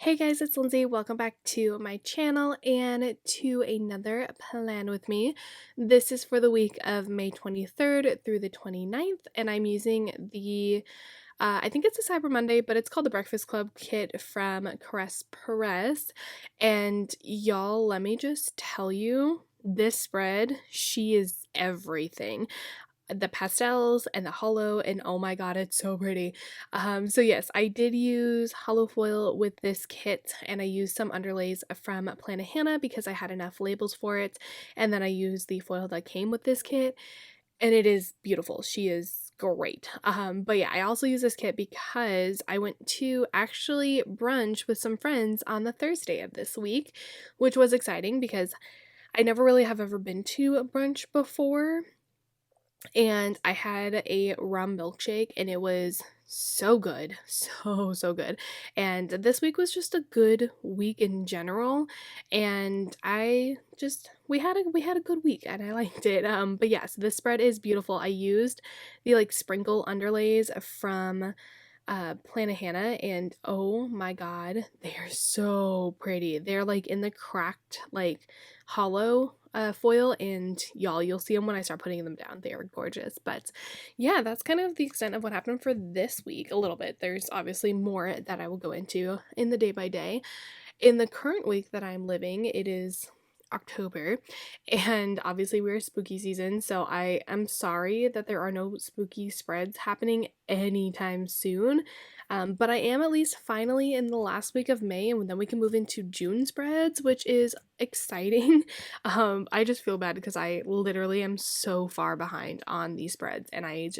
Hey guys, it's Lindsay. Welcome back to my channel and to another plan with me. This is for the week of May 23rd through the 29th, and I'm using I think it's a Cyber Monday, but it's called the Breakfast Club kit from Caress Press. And y'all, let me just tell you, this spread, she is everything, the pastels and the hollow, and oh my god, it's so pretty. So yes, I did use hollow foil with this kit, and I used some underlays from Planet Hannah because I had enough labels for it, and then I used the foil that came with this kit, and it is beautiful. She is great. But yeah, I also use this kit because I went to actually brunch with some friends on the Thursday of this week, which was exciting because I never really have ever been to a brunch before, and I had a rum milkshake and it was so good. So good. And this week was just a good week in general, and we had a good week and I liked it. But yes, this spread is beautiful. I used the like sprinkle underlays from Planet Hannah, and oh my god, they are so pretty. They're like in the cracked like hollow foil, and y'all, you'll see them when I start putting them down. They are gorgeous. But yeah, that's kind of the extent of what happened for this week. A little bit, there's obviously more that I will go into in the day by day. In the current week that I'm living, it is October, and obviously we're spooky season, so I am sorry that there are no spooky spreads happening anytime soon. But I am at least finally in the last week of May, and then we can move into June spreads, which is exciting. I just feel bad because I literally am so far behind on these spreads, and I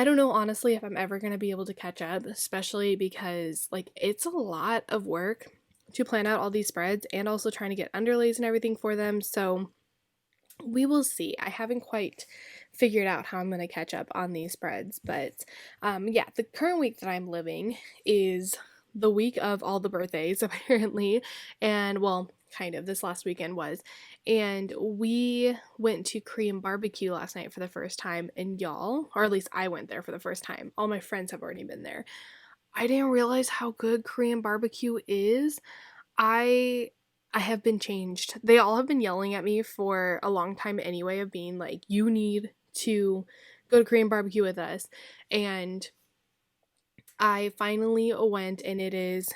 don't know honestly if I'm ever going to be able to catch up, especially because like it's a lot of work to plan out all these spreads and also trying to get underlays and everything for them. So we will see. I haven't quite figured out how I'm going to catch up on these spreads, but yeah, the current week that I'm living is the week of all the birthdays apparently, and well, kind of this last weekend was, and we went to Korean barbecue last night for the first time, and y'all, or at least I went there for the first time. All my friends have already been there. I didn't realize how good Korean barbecue is. I I have been changed. They all have been yelling at me for a long time anyway, of being like, you need to go to Korean barbecue with us. And I finally went, and it is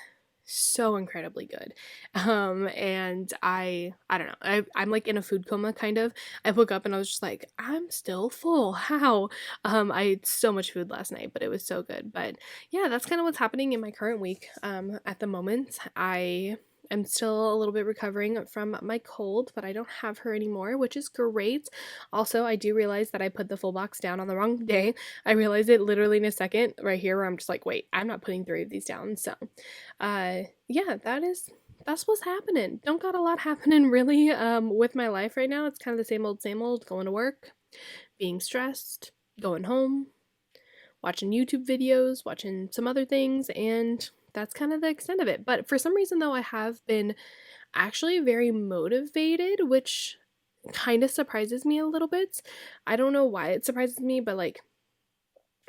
so incredibly good. And I don't know. I'm like in a food coma kind of. I woke up and I was just like, I'm still full. How? I ate so much food last night, but it was so good. But yeah, that's kind of what's happening in my current week. At the moment, I am still a little bit recovering from my cold, but I don't have her anymore, which is great. Also, I do realize that I put the full box down on the wrong day. I realized it literally in a second right here, where I'm just like, wait, I'm not putting 3 of these down. So, yeah, that's what's happening. Don't got a lot happening really with my life right now. It's kind of the same old, going to work, being stressed, going home, watching YouTube videos, watching some other things, and that's kind of the extent of it. But for some reason though, I have been actually very motivated, which kind of surprises me a little bit. I don't know why it surprises me, but like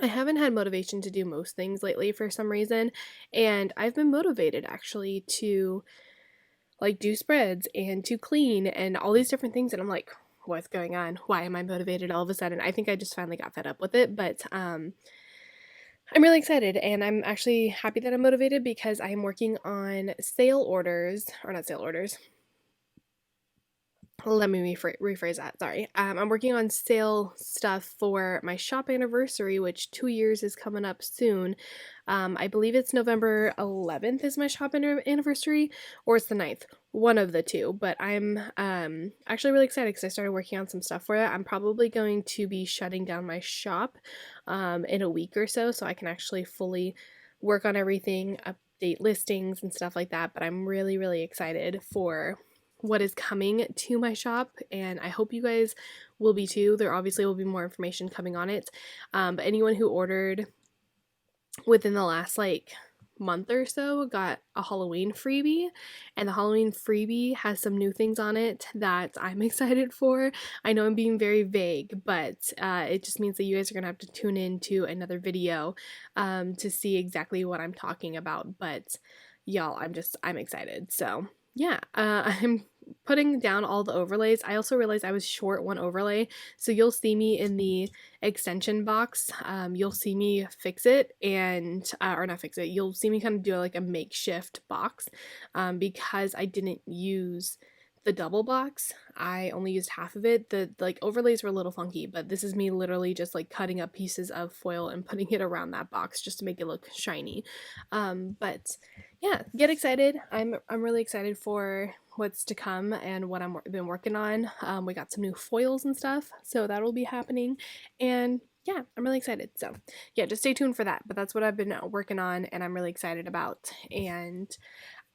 I haven't had motivation to do most things lately for some reason, and I've been motivated actually to like do spreads and to clean and all these different things, and I'm like, what's going on? Why am I motivated all of a sudden? I think I just finally got fed up with it, but I'm really excited, and I'm actually happy that I'm motivated because I am working on sale orders, or not sale orders, let me rephrase that. Sorry. I'm working on sale stuff for my shop anniversary, which 2 years is coming up soon. I believe it's November 11th is my shop anniversary, or it's the 9th, one of the two. But I'm actually really excited because I started working on some stuff for it. I'm probably going to be shutting down my shop in a week or so I can actually fully work on everything, update listings and stuff like that. But I'm really excited for what is coming to my shop, and I hope you guys will be too. There obviously will be more information coming on it, but anyone who ordered within the last like month or so got a Halloween freebie, and the Halloween freebie has some new things on it that I'm excited for. I know I'm being very vague, but it just means that you guys are gonna have to tune in to another video to see exactly what I'm talking about. But y'all, I'm excited. So yeah, I'm putting down all the overlays. I also realized I was short one overlay, so you'll see me in the extension box. You'll see me fix it and or not fix it. You'll see me kind of do like a makeshift box because I didn't use the double box. I only used half of it. The like overlays were a little funky, but this is me literally just like cutting up pieces of foil and putting it around that box just to make it look shiny. But yeah, get excited. I'm really excited for what's to come and what I've been working on. We got some new foils and stuff, so that'll be happening. And yeah, I'm really excited. So yeah, just stay tuned for that. But that's what I've been working on and I'm really excited about. And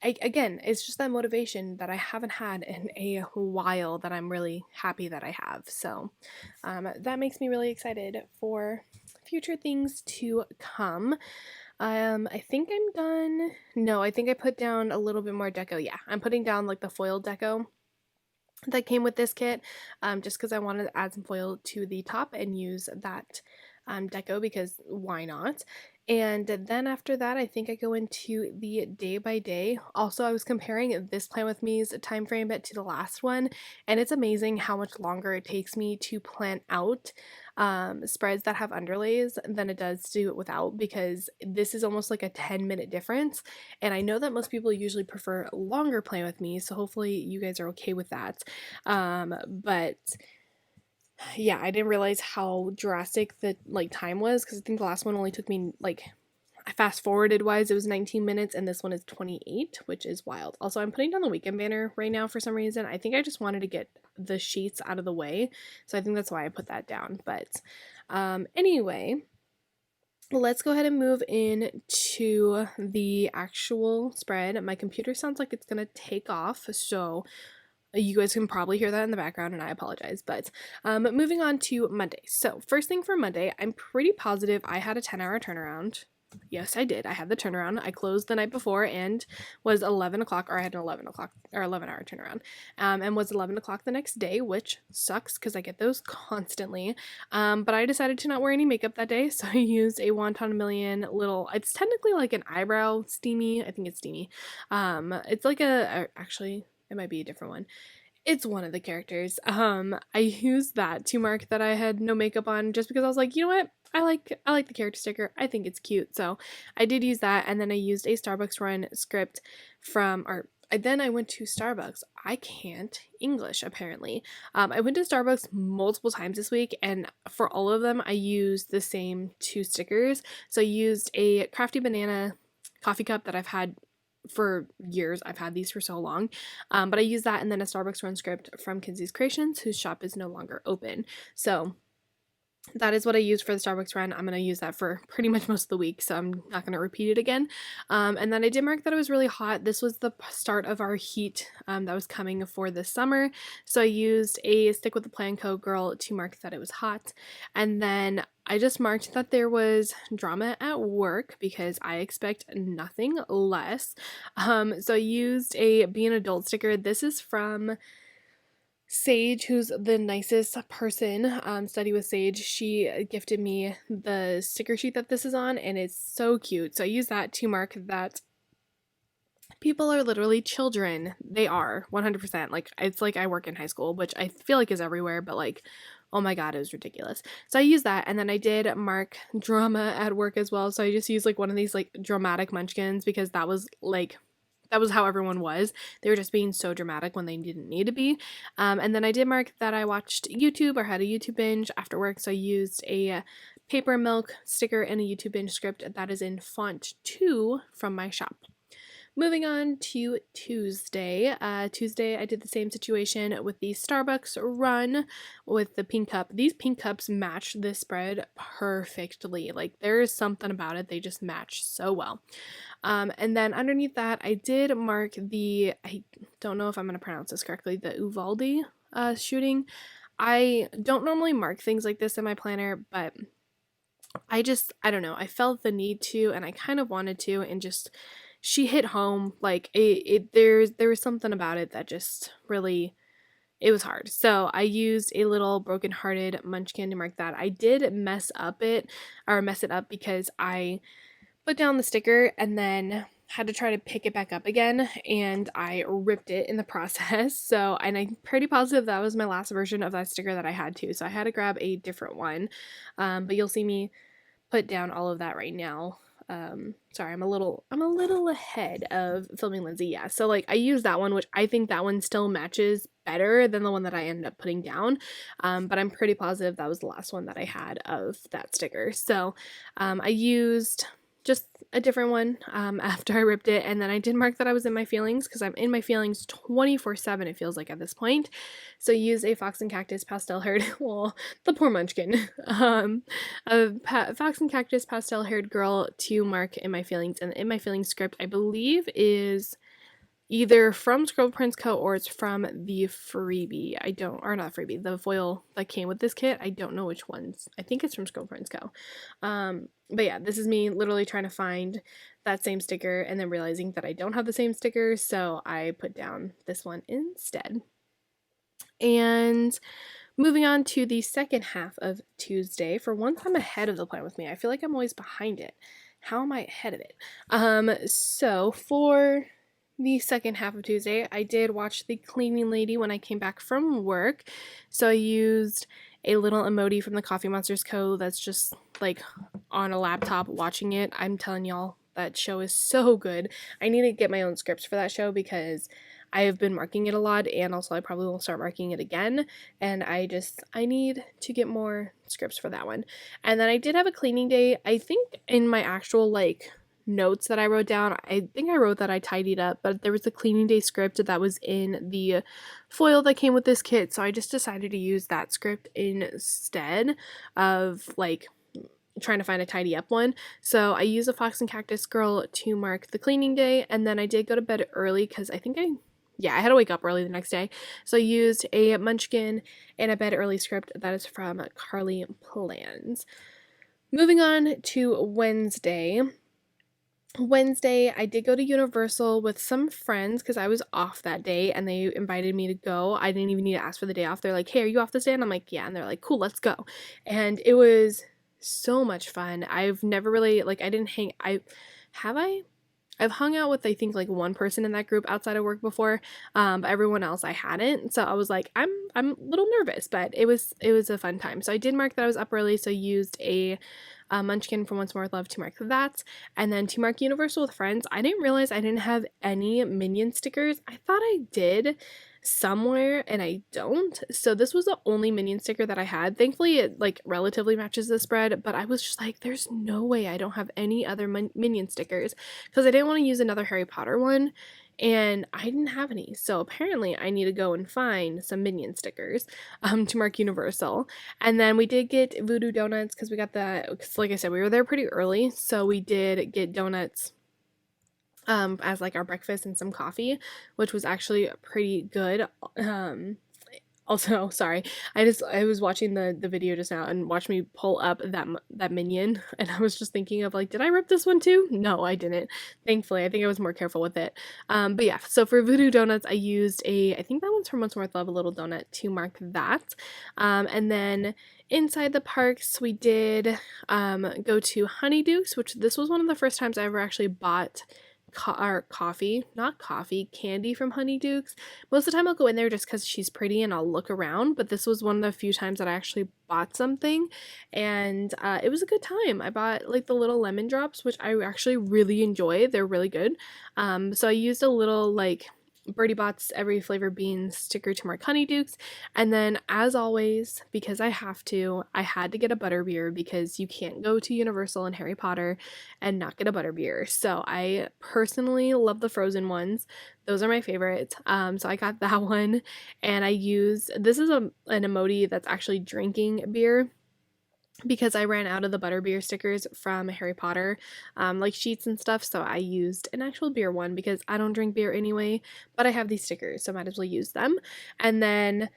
again, it's just that motivation that I haven't had in a while that I'm really happy that I have. So that makes me really excited for future things to come. I think I'm done. No, I think I put down a little bit more deco. Yeah, I'm putting down like the foil deco that came with this kit, just because I wanted to add some foil to the top and use that deco because why not? And then after that, I think I go into the day by day. Also, I was comparing this Plan With Me's time frame to the last one, and it's amazing how much longer it takes me to plan out spreads that have underlays than it does to do it without, because this is almost like a 10-minute difference. And I know that most people usually prefer longer Plan With Me, so hopefully you guys are okay with that. But yeah, I didn't realize how drastic the like time was, because I think the last one only took me like, I fast forwarded wise, it was 19 minutes, and this one is 28, which is wild. Also, I'm putting down the weekend banner right now for some reason. I think I just wanted to get the sheets out of the way, so I think that's why I put that down. But anyway, let's go ahead and move in to the actual spread. My computer sounds like it's gonna take off, so you guys can probably hear that in the background, and I apologize. But moving on to Monday. So first thing for Monday, I'm pretty positive I had a 10-hour turnaround. Yes, I did. I had the turnaround. I closed the night before and was 11 o'clock, or I had an 11 o'clock or 11-hour turnaround, and was 11 o'clock the next day, which sucks because I get those constantly. But I decided to not wear any makeup that day, so I used a Wonton Million little, it's technically like an eyebrow steamy. I think it's steamy. It's like actually, it might be a different one. It's one of the characters. I used that to mark that I had no makeup on, just because I was like, you know what? I like the character sticker. I think it's cute. So I did use that, and then I used a Starbucks run script from, then I went to Starbucks. I can't English, apparently. I went to Starbucks multiple times this week, and for all of them, I used the same 2 stickers. So I used a Crafty Banana coffee cup that I've had for years. I've had these for so long. But I used that, and then a Starbucks run script from Kinsey's Creations, whose shop is no longer open. So that is what I used for the Starbucks run. I'm going to use that for pretty much most of the week, so I'm not going to repeat it again. And then I did mark that it was really hot. This was the start of our heat that was coming for this summer. So I used a Stick With The Plan Co. girl to mark that it was hot. And then I just marked that there was drama at work, because I expect nothing less. So I used a Be an Adult sticker. This is from Sage, who's the nicest person. Study with Sage. She gifted me the sticker sheet that this is on, and it's so cute. So I use that to mark that people are literally children. They are 100%. Like, it's like I work in high school, which I feel like is everywhere, but like, oh my god, it was ridiculous. So I used that, and then I did mark drama at work as well. So I just used like one of these like dramatic munchkins, because that was how everyone was. They were just being so dramatic when they didn't need to be. And then I did mark that I watched YouTube or had a YouTube binge after work. So I used a paper milk sticker and a YouTube binge script that is in font 2 from my shop. Moving on to Tuesday. Tuesday, I did the same situation with the Starbucks run with the pink cup. These pink cups match this spread perfectly. Like, there is something about it. They just match so well. And then underneath that, I did mark I don't know if I'm going to pronounce this correctly, the Uvalde shooting. I don't normally mark things like this in my planner, but I don't know. I felt the need to, and I kind of wanted to, and just, she hit home. Like, there was something about it that just really, it was hard. So I used a little broken-hearted munchkin to mark that. I did mess it up because I put down the sticker, and then had to try to pick it back up again, and I ripped it in the process. So, and I'm pretty positive that was my last version of that sticker that I had too. So I had to grab a different one. But you'll see me put down all of that right now. Sorry, I'm a little ahead of filming Lindsay. Yeah, so like I used that one, which I think that one still matches better than the one that I ended up putting down. But I'm pretty positive that was the last one that I had of that sticker. So I used just a different one after I ripped it, and then I did mark that I was in my feelings, because I'm in my feelings 24/7, it feels like at this point. So use a Fox and Cactus pastel haired, well, the poor munchkin, a Fox and Cactus pastel haired girl to mark in my feelings. And in my feelings script, I believe, is either from Scribble Prints Co. or it's from the freebie. Or not freebie, the foil that came with this kit. I don't know which ones. I think it's from Scribble Prints Co. But yeah, this is me literally trying to find that same sticker and then realizing that I don't have the same sticker, so I put down this one instead. And moving on to the second half of Tuesday. For once, I'm ahead of the plan with me. I feel like I'm always behind it. How am I ahead of it? So for the second half of Tuesday, I did watch The Cleaning Lady when I came back from work. So I used a little emoji from the Coffee Monsters Co. that's just like on a laptop watching it. I'm telling y'all, that show is so good. I need to get my own scripts for that show because I have been marking it a lot, and also I probably will start marking it again, and I need to get more scripts for that one. And then I did have a cleaning day. I think in my actual like notes that I wrote down, I think I wrote that I tidied up, but there was a cleaning day script that was in the foil that came with this kit, so I just decided to use that script instead of like trying to find a tidy up one. So I used a Fox and Cactus girl to mark the cleaning day, and then I did go to bed early because I had to wake up early the next day. So I used a Munchkin and a bed early script that is from Carly Plans. Moving on to Wednesday. I did go to Universal with some friends because I was off that day and they invited me to go. I didn't even need to ask for the day off. They're like, hey, are you off this day? And I'm like, yeah. And they're like, cool, let's go. And it was so much fun. I've never really, like, I've hung out with, I think, like one person in that group outside of work before, but everyone else I hadn't. So I was like, I'm a little nervous, but it was a fun time. So I did mark that I was up early, so I used a Munchkin from Once More with Love to mark that. And then to mark Universal with Friends, I didn't realize I didn't have any Minion stickers. I thought I did somewhere and I don't. So this was the only Minion sticker that I had. Thankfully it like relatively matches the spread, but I was just like, there's no way I don't have any other Minion stickers, because I didn't want to use another Harry Potter one and I didn't have any. So apparently I need to go and find some Minion stickers to mark Universal. And then we did get Voodoo Donuts because we got because like I said, we were there pretty early, so we did get donuts as like our breakfast and some coffee, which was actually pretty good. Also, sorry, I was watching the video just now and watched me pull up that Minion, and I was just thinking of like, did I rip this one too? No, I didn't. Thankfully, I think I was more careful with it. But yeah, so for Voodoo Donuts, I used I think that one's from Once More with Love, a little donut to mark that. And then inside the parks, we did go to Honeydukes, which this was one of the first times I ever actually bought candy from Honeydukes. Most of the time I'll go in there just because she's pretty and I'll look around, but this was one of the few times that I actually bought something, and it was a good time. I bought like the little lemon drops, which I actually really enjoy. They're really good. So I used a little like Birdie Bot's Every Flavor Beans sticker to mark Honeydukes. And then, as always, because I had to get a butterbeer because you can't go to Universal and Harry Potter and not get a butterbeer. So I personally love the frozen ones. Those are my favorites. So I got that one, and this is an emoji that's actually drinking beer, because I ran out of the butterbeer stickers from Harry Potter, like sheets and stuff, so I used an actual beer one because I don't drink beer anyway, but I have these stickers, so might as well use them. And then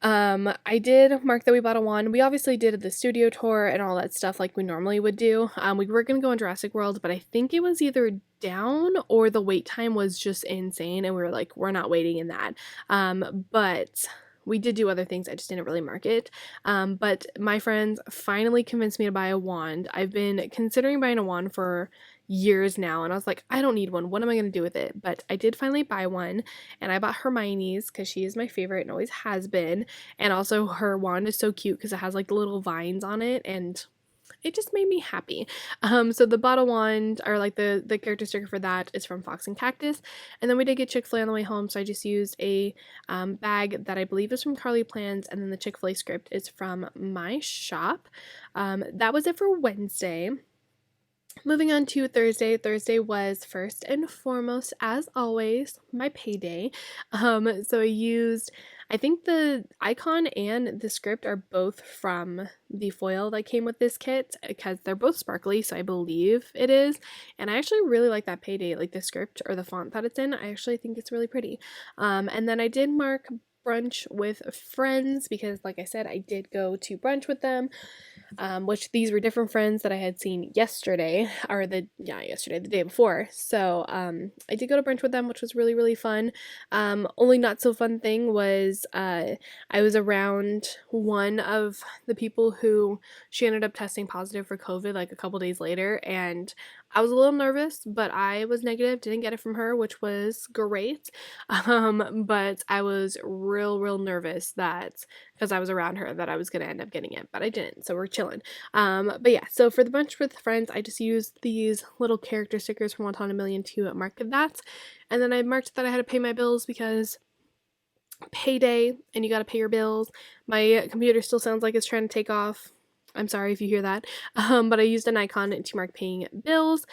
I did mark that we bought a wand. We obviously did the studio tour and all that stuff like we normally would do. We were going to go in Jurassic World, but I think it was either down or the wait time was just insane, and we were like, we're not waiting in that. But we did do other things, I just didn't really mark it. But my friends finally convinced me to buy a wand. I've been considering buying a wand for years now, and I was like, I don't need one. What am I going to do with it? But I did finally buy one, and I bought Hermione's because she is my favorite and always has been. And also her wand is so cute because it has like the little vines on it, and it just made me happy. So the bottle wand, or like the character sticker for that, is from Fox and Cactus. And then we did get Chick-fil-A on the way home, so I just used a bag that I believe is from Carly Plans, and then the Chick-fil-A script is from my shop. That was it for Wednesday. Moving on to Thursday. Thursday was first and foremost, as always, my payday. So I used, I think the icon and the script are both from the foil that came with this kit because they're both sparkly, so I believe it is. And I actually really like that payday, like the script or the font that it's in. I actually think it's really pretty. And then I did mark brunch with friends because, like I said, I did go to brunch with them. Which these were different friends that I had seen yesterday, or the day before. So I did go to brunch with them, which was really, really fun. Only not so fun thing was I was around one of the people who she ended up testing positive for COVID like a couple days later, and I was a little nervous, but I was negative, didn't get it from her, which was great. But I was real nervous that because I was around her that I was gonna end up getting it, but I didn't, so we're chilling. But yeah, so for the bunch with friends, I just used these little character stickers from One a Million to mark that, and then I marked that I had to pay my bills because payday and you gotta pay your bills. My computer still sounds like it's trying to take off. I'm sorry if you hear that. But I used an icon to mark paying bills.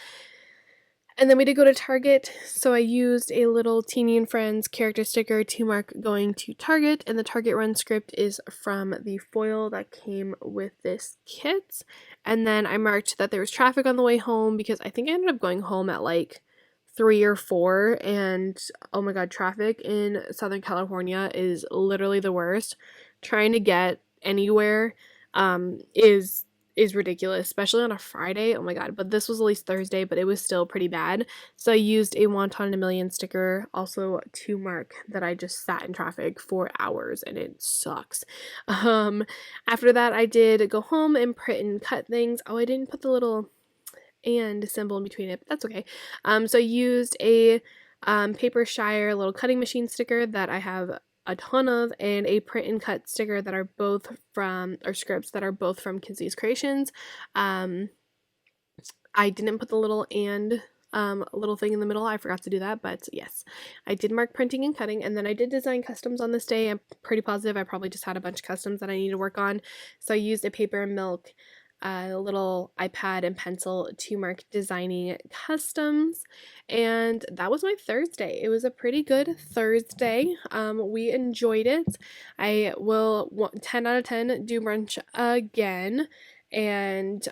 And then we did go to Target, so I used a little Teeny and Friends character sticker to mark going to Target, and the Target Run script is from the foil that came with this kit. And then I marked that there was traffic on the way home because I think I ended up going home at like 3 or 4, and oh my god, traffic in Southern California is literally the worst. Trying to get anywhere is ridiculous, especially on a Friday. Oh my god, but this was at least Thursday, but it was still pretty bad. So I used a Wonton in a Million sticker also to mark that I just sat in traffic for hours and it sucks. After that, I did go home and print and cut things. Oh, I didn't put the little and symbol in between it, but that's okay. So I used a Paper Shire little cutting machine sticker that I have a ton of, and a print and cut sticker that are both from, or scripts that are both from Kenzie's Creations. I didn't put the little and little thing in the middle. I forgot to do that, but yes, I did mark printing and cutting, and then I did design customs on this day. I'm pretty positive I probably just had a bunch of customs that I need to work on, so I used a Paper and Milk a little iPad and pencil to mark designing customs, and that was my Thursday. It was a pretty good Thursday. We enjoyed it. I will 10 out of 10 do brunch again, and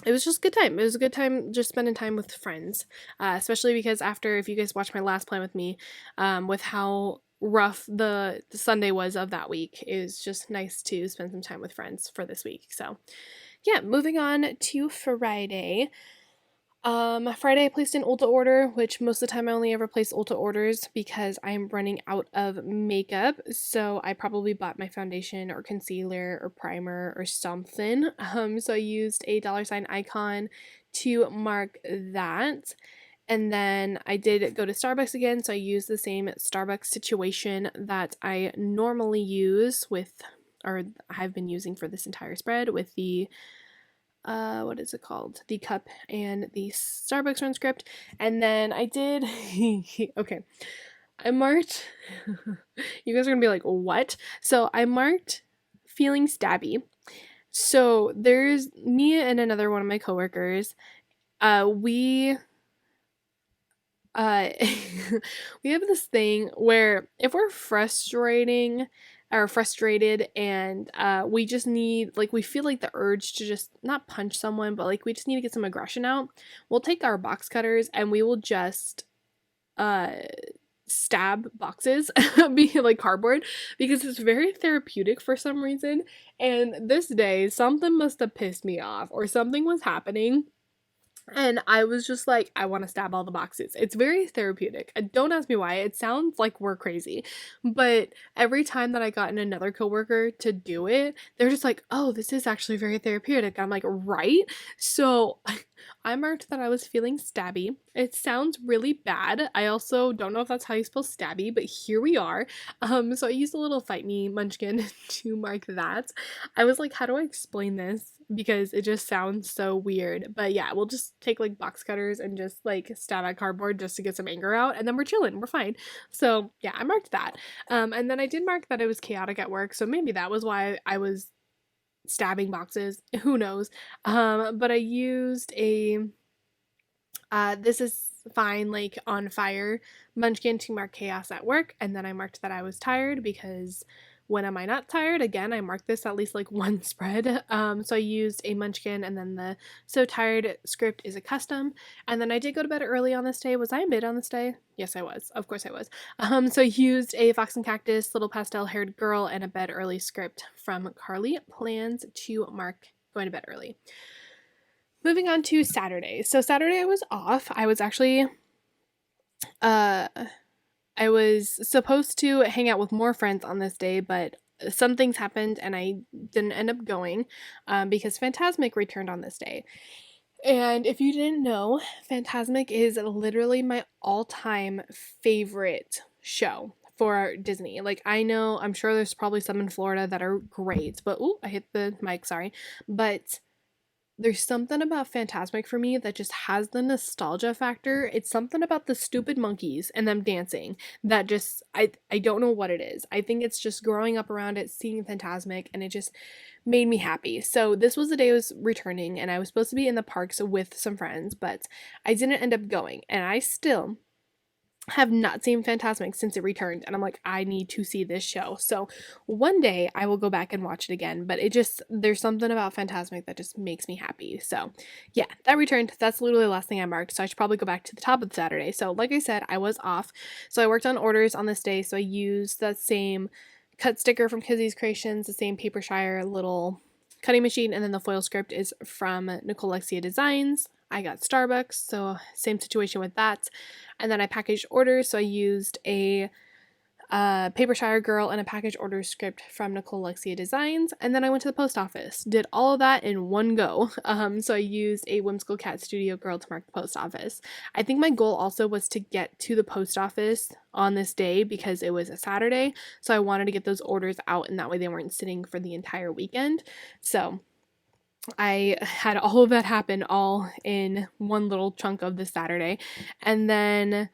it was just a good time. It was a good time just spending time with friends, especially because after, if you guys watched my last plan with me, with how rough the Sunday was of that week, it was just nice to spend some time with friends for this week. So yeah, moving on to Friday. Friday I placed an Ulta order, which most of the time I only ever place Ulta orders because I'm running out of makeup. So I probably bought my foundation or concealer or primer or something. So I used a $ icon to mark that. And then I did go to Starbucks again, so I used the same Starbucks situation that I normally use with, or have been using for this entire spread, with the what is it called? The cup and the Starbucks run script. And then I did okay. I marked you guys are gonna be like, what? So I marked feeling stabby. So there's me and another one of my coworkers. We we have this thing where if we're frustrated and we just need, like, we feel like the urge to just not punch someone, but like we just need to get some aggression out, we'll take our box cutters and we will just stab boxes be like cardboard, because it's very therapeutic for some reason. And this day something must have pissed me off or something was happening, and I was just like, I want to stab all the boxes. It's very therapeutic. Don't ask me why. It sounds like we're crazy. But every time that I got another coworker to do it, they're just like, oh, this is actually very therapeutic. I'm like, right? So I marked that I was feeling stabby. It sounds really bad. I also don't know if that's how you spell stabby, but here we are. So I used a little Fight Me munchkin to mark that. I was like, how do I explain this? Because it just sounds so weird. But yeah, we'll just take like box cutters and just like stab at cardboard just to get some anger out, and then we're chilling. We're fine. So yeah, I marked that. And then I did mark that it was chaotic at work. So maybe that was why I was stabbing boxes. Who knows? But I used a this is fine, like on fire munchkin to mark chaos at work, and then I marked that I was tired because when am I not tired? Again, I marked this at least like one spread. So I used a munchkin, and then the so tired script is a custom. And then I did go to bed early on this day. Was I in bed on this day? Yes, I was. Of course I was. So I used a fox and cactus, little pastel haired girl, and a bed early script from Carly Plans to mark going to bed early. Moving on to Saturday. So Saturday I was off. I was actually I was supposed to hang out with more friends on this day, but some things happened and I didn't end up going because Phantasmic returned on this day. And if you didn't know, Phantasmic is literally my all-time favorite show for Disney. Like, I know, I'm sure there's probably some in Florida that are great, but I hit the mic, sorry. But there's something about Phantasmic for me that just has the nostalgia factor. It's something about the stupid monkeys and them dancing that just I don't know what it is. I think it's just growing up around it, seeing Phantasmic, and it just made me happy. So this was the day I was returning, and I was supposed to be in the parks with some friends, but I didn't end up going, and I still have not seen Phantasmic since it returned, and I'm like, I need to see this show. So one day I will go back and watch it again, but it just, there's something about Phantasmic that just makes me happy. So yeah, that returned. That's literally the last thing I marked, so I should probably go back to the top of the Saturday. So like I said, I was off, so I worked on orders on this day, so I used that same cut sticker from Kizzy's Creations, the same Papershire little cutting machine, and then the foil script is from Nicolexia Designs. I got Starbucks, so same situation with that. And then I packaged orders, so I used a Papershire Girl and a package order script from Nicolexia Designs. And then I went to the post office, did all of that in one go. So I used a Whimsical Cat Studio Girl to mark the post office. I think my goal also was to get to the post office on this day because it was a Saturday, so I wanted to get those orders out, and that way they weren't sitting for the entire weekend. So I had all of that happen all in one little chunk of the Saturday. And then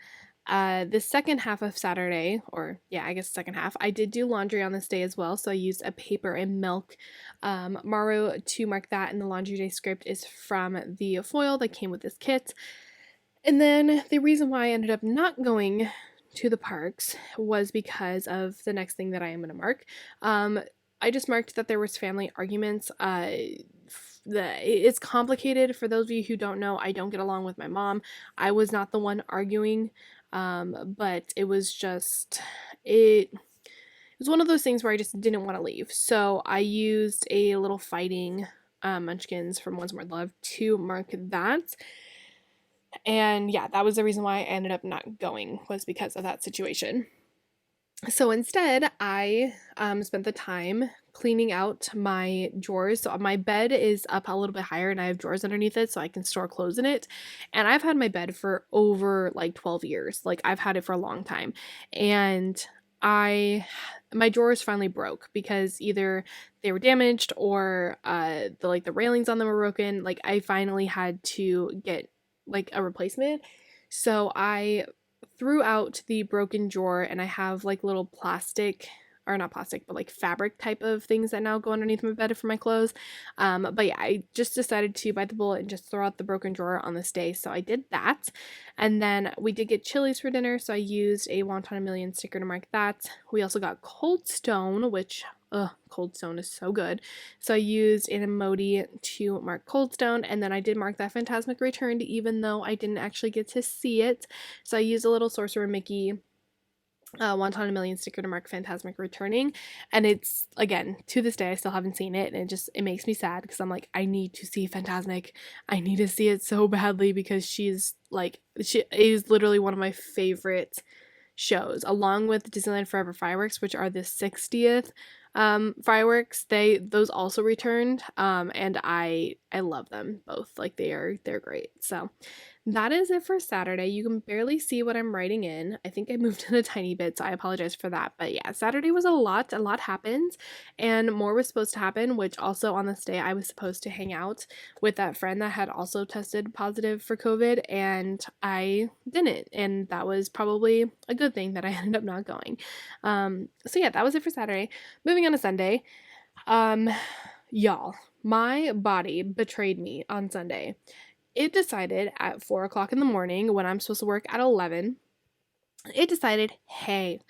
the second half of Saturday, or yeah, I guess second half, I did do laundry on this day as well. So I used a paper and milk Maru to mark that, and the laundry day script is from the foil that came with this kit. And then the reason why I ended up not going to the parks was because of the next thing that I am going to mark. I just marked that there was family arguments. It's complicated. For those of you who don't know, I don't get along with my mom. I was not the one arguing, but it was just it was one of those things where I just didn't want to leave. So I used a little fighting munchkins from Once More Love to mark that. And yeah, that was the reason why I ended up not going, was because of that situation. So instead, I spent the time cleaning out my drawers. So my bed is up a little bit higher, and I have drawers underneath it so I can store clothes in it. And I've had my bed for over like 12 years. Like, I've had it for a long time. And my drawers finally broke because either they were damaged or the railings on them were broken. Like, I finally had to get like a replacement. So I threw out the broken drawer, and I have like little plastic, or not plastic, but like fabric type of things that now go underneath my bed for my clothes. But yeah, I just decided to bite the bullet and just throw out the broken drawer on this day, so I did that. And then we did get Chili's for dinner, so I used a Wonton a Million sticker to mark that. We also got Cold Stone, which Cold Stone is so good. So I used an emoji to mark Cold Stone, and then I did mark that Phantasmic returned, even though I didn't actually get to see it. So I used a little Sorcerer Mickey Wonton a Million sticker to mark Phantasmic returning, and it's, again, to this day I still haven't seen it, and it makes me sad because I'm like, I need to see Phantasmic. I need to see it so badly because she is literally one of my favorite shows, along with Disneyland Forever Fireworks, which are the 60th Fireworks, those also returned, and I love them both. Like they're great. So that is it for Saturday. You can barely see what I'm writing in. I think I moved in a tiny bit, so I apologize for that. But yeah, Saturday was a lot happened, and more was supposed to happen, which also on this day I was supposed to hang out with that friend that had also tested positive for COVID, and I didn't. And that was probably a good thing that I ended up not going. So yeah, that was it for Saturday. Moving on to Sunday. Um, y'all, my body betrayed me on Sunday. It decided at 4 o'clock in the morning when I'm supposed to work at 11, it decided, hey,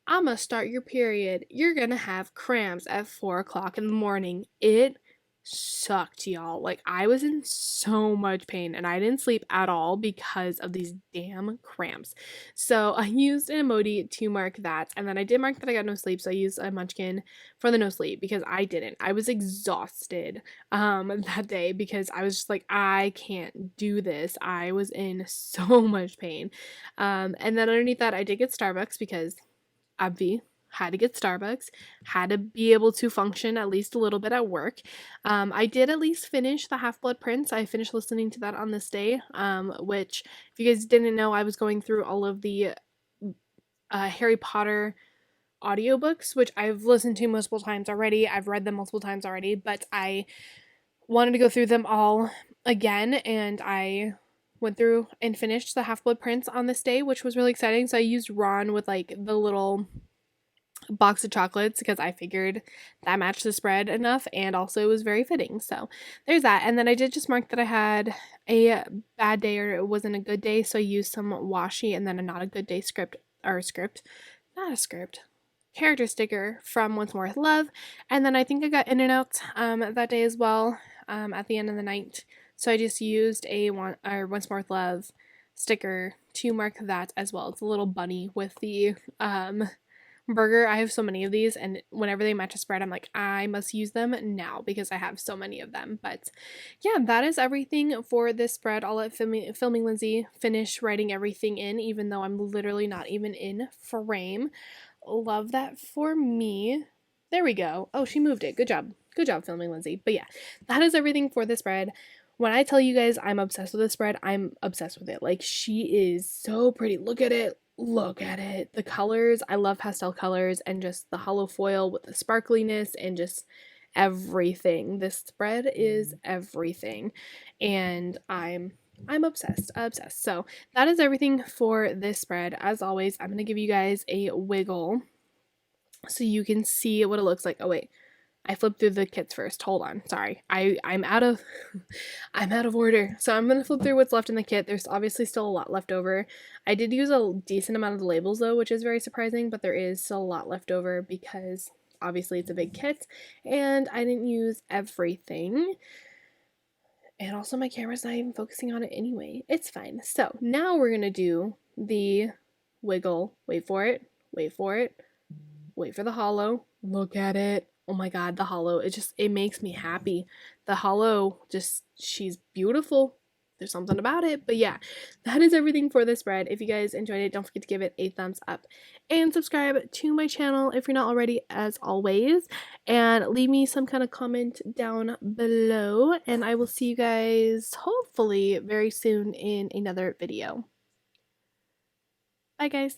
I'm gonna start your period. You're gonna have cramps at 4 o'clock in the morning. It sucked, y'all. Like, I was in so much pain and I didn't sleep at all because of these damn cramps. So, I used an emoji to mark that, and then I did mark that I got no sleep. So, I used a munchkin for the no sleep because I didn't. I was exhausted that day because I was just like, I can't do this. I was in so much pain. And then underneath that, I did get Starbucks because obvi had to get Starbucks, had to be able to function at least a little bit at work. I did at least finish the Half-Blood Prince. I finished listening to that on this day, which, if you guys didn't know, I was going through all of the Harry Potter audiobooks, which I've listened to multiple times already. I've read them multiple times already, but I wanted to go through them all again, and I went through and finished the Half-Blood Prince on this day, which was really exciting. So I used Ron with like the little box of chocolates because I figured that matched the spread enough, and also it was very fitting. So there's that. And then I did just mark that I had a bad day, or it wasn't a good day, so I used some washi and then a not a good day not a script, character sticker from Once More with Love. And then I think I got in and out that day as well, at the end of the night. So I just used a Once More with Love sticker to mark that as well. It's a little bunny with the burger. I have so many of these, and whenever they match a spread, I'm like, I must use them now because I have so many of them. But yeah, that is everything for this spread. I'll let filming Lindsay finish writing everything in, even though I'm literally not even in frame. Love that for me. There we go. Oh, she moved it. Good job. Good job, filming Lindsay. But yeah, that is everything for this spread. When I tell you guys I'm obsessed with this spread, I'm obsessed with it. Like, she is so pretty. Look at it. Look at it. The colors, I love pastel colors, and just the hollow foil with the sparkliness and just everything. This spread is everything. And I'm obsessed. So that is everything for this spread. As always, I'm going to give you guys a wiggle so you can see what it looks like. Oh, wait. I flipped through the kits first. Hold on. Sorry. I'm out of I'm out of order. So I'm going to flip through what's left in the kit. There's obviously still a lot left over. I did use a decent amount of the labels though, which is very surprising, but there is still a lot left over because obviously it's a big kit and I didn't use everything. And also my camera's not even focusing on it anyway. It's fine. So now we're going to do the wiggle. Wait for it. Wait for it. Wait for the hollow. Look at it. Oh my god, the hollow. It makes me happy. The hollow, she's beautiful. There's something about it. But yeah, that is everything for this spread. If you guys enjoyed it, don't forget to give it a thumbs up. And subscribe to my channel if you're not already, as always. And leave me some kind of comment down below. And I will see you guys hopefully very soon in another video. Bye guys.